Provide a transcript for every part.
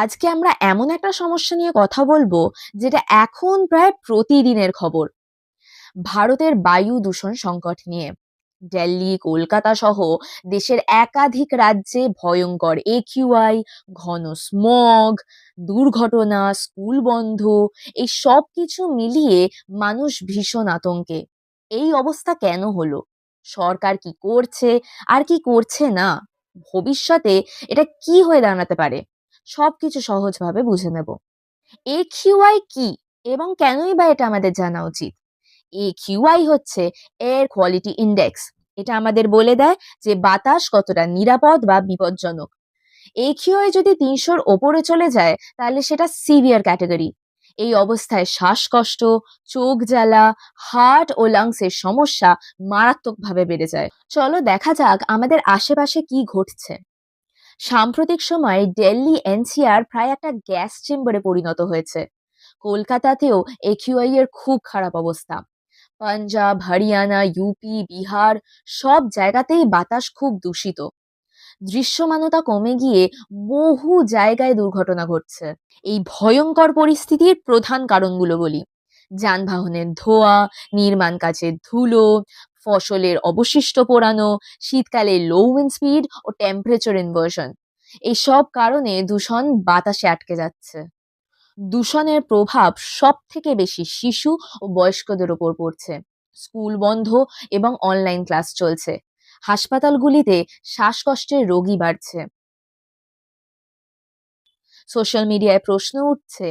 আজকে আমরা এমন একটা সমস্যা নিয়ে কথা বলবো যেটা এখন প্রায় প্রতিদিনের খবর। ভারতের বায়ু দূষণ সংকট নিয়ে দিল্লি, কলকাতা সহ দেশের একাধিক রাজ্যে ভয়ঙ্কর একিউআই, ঘন স্মগ, দুর্ঘটনা, স্কুল বন্ধ, এই সব কিছু মিলিয়ে মানুষ ভীষণ আতঙ্কে। এই অবস্থা কেন হলো? সরকার কি করছে আর কি করছে না? ভবিষ্যতে এটা কি হয়ে দাঁড়াতে পারে? সবকিছু সহজভাবে বুঝে নেব। একিউআই কি এবং কেনই বা এটা আমাদের জানা উচিত? একিউআই হচ্ছে এয়ার কোয়ালিটি ইন্ডেক্স। এটা আমাদের বলে দেয় যে বাতাস কতটা নিরাপদ বা বিপজ্জনক। একিউআই যদি ৩০০-র ওপরে চলে যায় তাহলে সেটা সিভিয়ার ক্যাটাগরি। এই অবস্থায় শ্বাসকষ্ট, চোখ জ্বালা, হার্ট ও লাংসের সমস্যা মারাত্মকভাবে বেড়ে যায়। চলো দেখা যাক আমাদের আশেপাশে কি ঘটছে। সাম্প্রতিক সময়ে দিল্লি এনসিআর প্রায় একটা গ্যাস চেম্বারে পরিণত হয়েছে। কলকাতাতেও একিউআই এর খুব খারাপ অবস্থা। পাঞ্জাব, হরিয়ানা, ইউপি, বিহার সব জায়গাতেই বাতাস খুব দূষিত। দৃশ্যমানতা কমে গিয়ে বহু জায়গায় দুর্ঘটনা ঘটছে। এই ভয়ঙ্কর পরিস্থিতির প্রধান কারণগুলো বলি: যানবাহনের ধোঁয়া, নির্মাণ কাজের ধুলো, ফসলের অবশিষ্ট পোড়ানো, শীতকালে লো উইন্ড স্পিড ও টেম্পারেচার ইনভার্সন। এই সব কারণে দূষণ বাতাসে আটকে যাচ্ছে। দূষণের প্রভাব সব থেকে বেশি শিশু ও বয়স্কদের উপর পড়ছে। স্কুল বন্ধ এবং অনলাইন ক্লাস চলছে। হাসপাতালগুলিতে শ্বাসকষ্টের রোগী বাড়ছে। সোশ্যাল মিডিয়ায় প্রশ্ন উঠছে,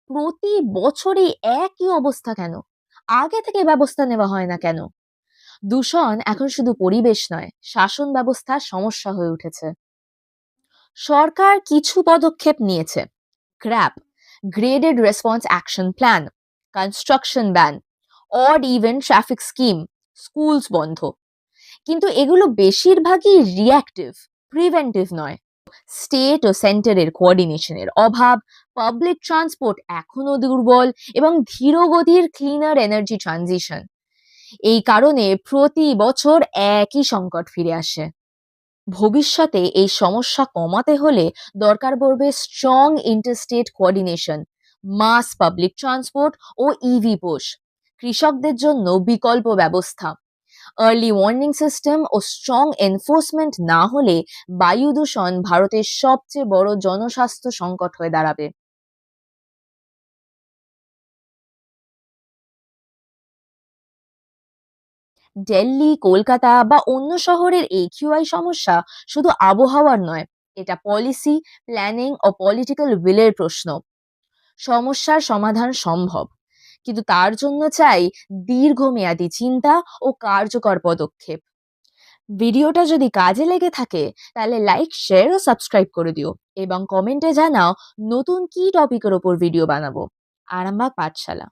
প্রতি বছরই একই অবস্থা কেন? আগে থেকে ব্যবস্থা নেওয়া হয় না কেন? দূষণ এখন শুধু পরিবেশ নয়, শাসন ব্যবস্থার সমস্যা হয়ে উঠেছে। সরকার কিছু পদক্ষেপ নিয়েছে: GRAP, graded response action plan, construction ban, odd even traffic scheme, schools বন্ধ। কিন্তু এগুলো বেশিরভাগই রিঅ্যাক্টিভ, প্রিভেন্টিভ নয়। স্টেট ও সেন্টারের কোঅর্ডিনেশনের অভাব, পাবলিক ট্রান্সপোর্ট এখনো দুর্বল এবং ধীরগতির ক্লিনার এনার্জি ট্রানজিশন, এই কারণে প্রতি বছর একই সংকট ফিরে আসে। ভবিষ্যতে এই সমস্যা কমাতে হলে দরকার পড়বে স্ট্রং ইন্টারস্টেট কোঅর্ডিনেশন, মাস পাবলিক ট্রান্সপোর্ট ও ইভি পুশ, কৃষকদের জন্য বিকল্প ব্যবস্থা। আর্লি ওয়ার্নিং সিস্টেম ও স্ট্রং এনফোর্সমেন্ট না হলে বায়ু দূষণ ভারতের সবচেয়ে বড় জনস্বাস্থ্য সংকট হয়ে দাঁড়াবে। দিল্লি, কলকাতা বা অন্য শহরের একিউআই সমস্যা শুধু আবহাওয়ার নয়, এটা পলিসি, প্ল্যানিং ও পলিটিক্যাল উইলের প্রশ্ন। সমস্যার সমাধান সম্ভব, কিন্তু তার জন্য চাই দীর্ঘমেয়াদী চিন্তা ও কার্যকর পদক্ষেপ। ভিডিওটা যদি কাজে লেগে থাকে তাহলে লাইক, শেয়ার ও সাবস্ক্রাইব করে দিও এবং কমেন্টে জানাও নতুন কি টপিকের ওপর ভিডিও বানাবো। আরামবাগ পাঠশালা।